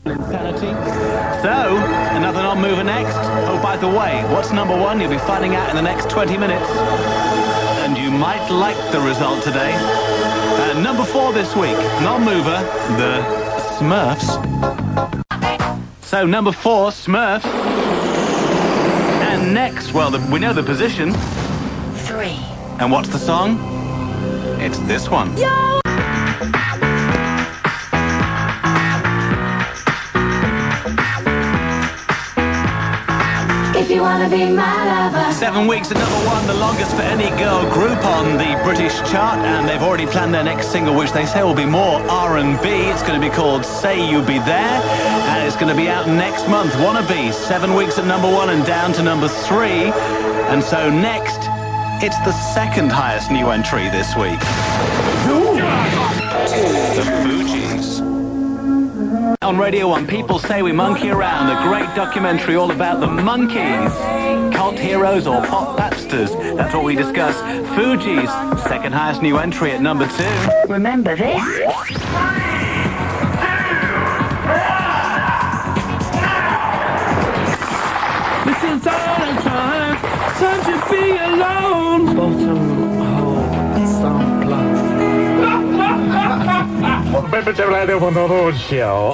Insanity. So, another non-mover next. Oh, by the way, what's number one? You'll be finding out in the next 20 minutes. And you might like the result today. Number 4 this week, non-mover, the Smurfs. So, number 4, Smurfs. And next, well, we know the position. 3. And what's the song? It's this one. Yo! If you wanna be my lover. 7 weeks at number 1, the longest for any girl group on the British chart, and they've already planned their next single, which they say will be more R&B. It's going to be called Say You Be There, and it's going to be out next month. Wanna Be, 7 weeks at number 1 and down to number 3. And so next, it's the second highest new entry this week. The Fugees. On Radio 1, People Say We Monkey Around, a great documentary all about the monkees. Cult heroes or pop papsters. That's what we discuss. Fugees, second highest new entry at number 2. Remember this? This is time to be alone. Bottom hole, some blood.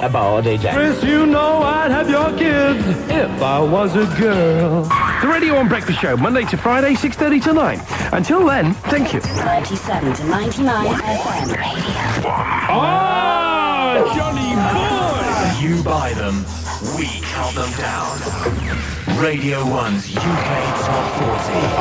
About DJ. Chris, you know I'd have your kids if I was a girl. The Radio 1 Breakfast Show, Monday to Friday, 6:30 to 9. Until then, thank you. 97 to 99 FM Radio. Oh, Johnny boy! You buy them, we count them down. Radio 1's UK Top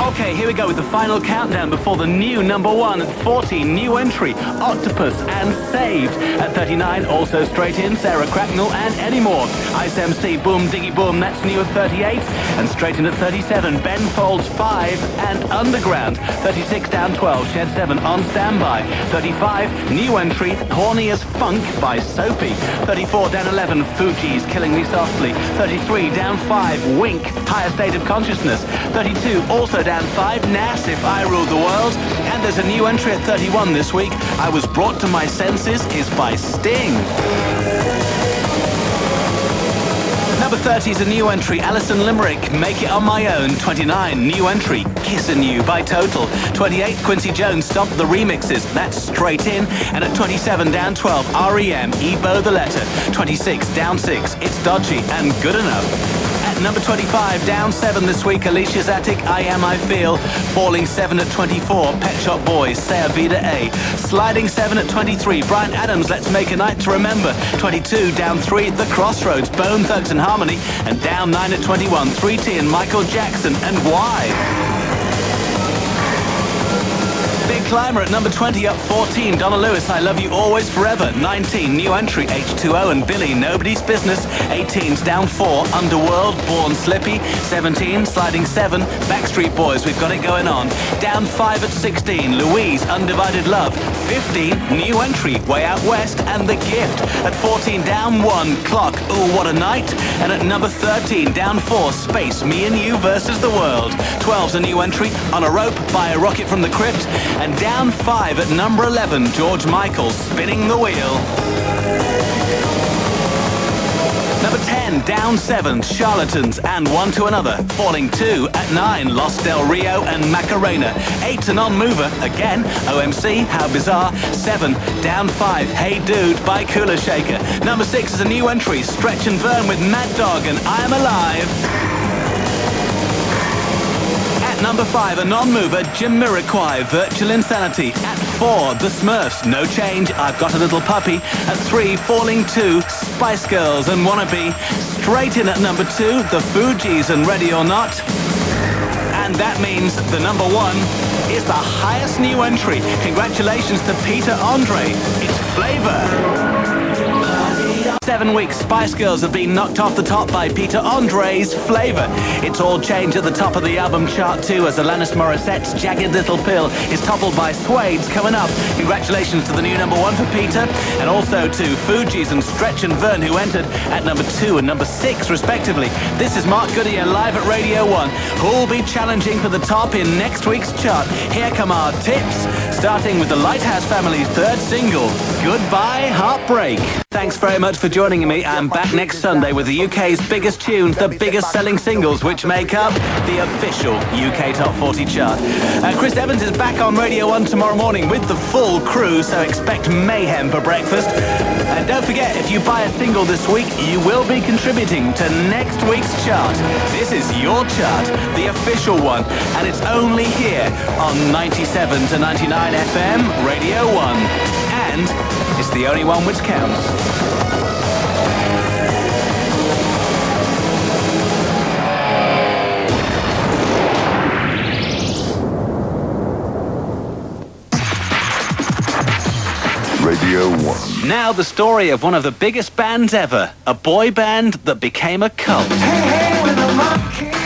40. Okay, here we go with the final countdown before the new number 1 at 40, new entry, Octopus and Saved. At 39, also straight in, Sarah Cracknell and Any More. Ice MC, Boom Diggy Boom, that's new at 38. And straight in at 37, Ben Folds 5 and Underground. 36 down 12, Shed 7 on standby. 35, new entry, Horny as Funk by Soapy. 34 down 11, Fugees, Killing Me Softly. 33 down 5, Wink, Higher State of Consciousness. 32, also down 5, Nas, If I Ruled the World. And there's a new entry at 31 this week, I Was Brought to My Senses, is by Sting. Number 30 is a new entry, Alison Limerick, Make It On My Own. 29, new entry, Kissin' You by Total. 28, Quincy Jones, Stomp the Remixes, that's straight in. And at 27, down 12, R.E.M., Ebo the Letter. 26, down 6, It's Dodgy and Good Enough. At number 25, down 7 this week, Alicia's Attic, I Am, I Feel. Falling 7 at 24, Pet Shop Boys, Say Vida A. Sliding 7 at 23, Bryan Adams, Let's Make a Night to Remember. 22, down 3, The Crossroads, Bone Thugs and Harmony. And down 9 at 21, 3T and Michael Jackson, and Why? Big climber at number 20, up 14, Donna Lewis, I Love You Always Forever. 19, new entry, H2O and Billy, Nobody's Business. 18's down 4, Underworld, Born Slippy. 17, sliding 7, Backstreet Boys, We've Got It Going On. Down 5 at 16, Louise, Undivided Love. 15, new entry, Way Out West and The Gift. At 14, down 1, Clock, Ooh What a Night. And at number 13, down 4, Space, Me and You versus the World. 12's a new entry, On a Rope by A Rocket from the Crypt. And down 5 at number 11, George Michael, Spinning the Wheel. Number 10, down 7, Charlatans and One to Another. Falling 2 at 9, Los Del Rio and Macarena. 8, a non-mover, again, OMC, How Bizarre. 7, down 5, Hey Dude by Cooler Shaker. Number 6 is a new entry, Stretch and Vern with Mad Dog and I Am Alive. Number 5, a non-mover, Jamiroquai, Virtual Insanity. At 4, The Smurfs, No Change, I've Got a Little Puppy. At 3, Falling 2, Spice Girls and Wannabe. Straight in at number 2, The Fugees and Ready or Not. And that means the number 1 is the highest new entry. Congratulations to Peter Andre. It's Flavor. 7 weeks, Spice Girls have been knocked off the top by Peter Andre's Flavor. It's all changed at the top of the album chart too, as Alanis Morissette's Jagged Little Pill is toppled by Suede's Coming Up. Congratulations to the new number 1 for Peter, and also to Fugees and Stretch and Vern, who entered at number 2 and number 6 respectively. This is Mark Goodier live at Radio 1, who'll be challenging for the top in next week's chart. Here come our tips, starting with the Lighthouse Family's third single, Goodbye Heartbreak. thanks very much for joining me. I'm back next Sunday with the UK's biggest tunes, the biggest selling singles, which make up the official UK Top 40 chart. Chris Evans is back on Radio 1 tomorrow morning with the full crew, so expect mayhem for breakfast. And don't forget, if you buy a single this week, you will be contributing to next week's chart. This is your chart, the official one, and it's only here on 97 to 99 FM, Radio 1. And it's the only one which counts. Radio 1. Now the story of one of the biggest bands ever, a boy band that became a cult. Hey, hey, we're the monkees.